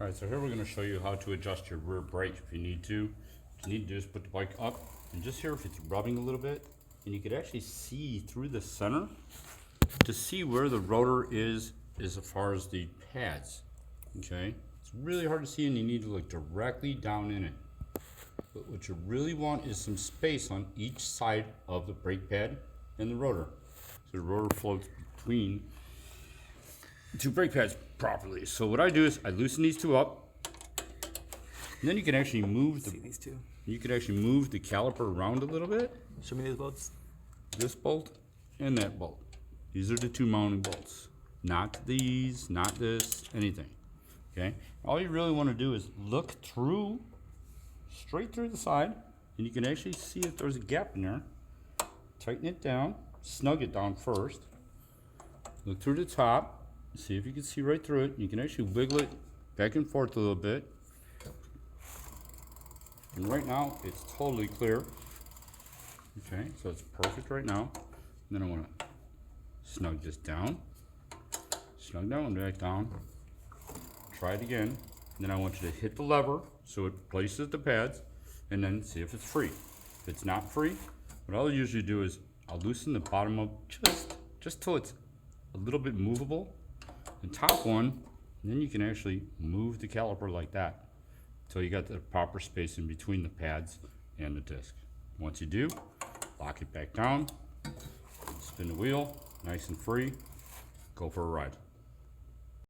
All right, so here we're going to show you how to adjust your rear brake if you need to. What you need to do is put the bike up, and just here if it's rubbing a little bit, and you could actually see through the center to see where the rotor is as far as the pads. Okay, it's really hard to see, and you need to look directly down in it. But what you really want is some space on each side of the brake pad and the rotor, so the rotor floats between the two brake pads properly. So what I do is I loosen these two up, and then you can actually move the these two. You can actually move the caliper around a little bit. Show me these bolts. This bolt and that bolt. These are the two mounting bolts. Not these, not this, anything. Okay? All you really want to do is look through, straight through the side, and you can actually see if there's a gap in there. Tighten it down, snug it down first. Look through the top, see if you can see right through it. You can actually wiggle it back and forth a little bit. And right now, it's totally clear. Okay, so it's perfect right now. And then I want to snug this down. Snug that one back down. Try it again. And then I want you to hit the lever so it places the pads, and then see if it's free. If it's not free, what I'll usually do is I'll loosen the bottom up just till it's a little bit movable. The top one, and then you can actually move the caliper like that until you got the proper space in between the pads and the disc. Once you do, lock it back down, spin the wheel, nice and free, go for a ride.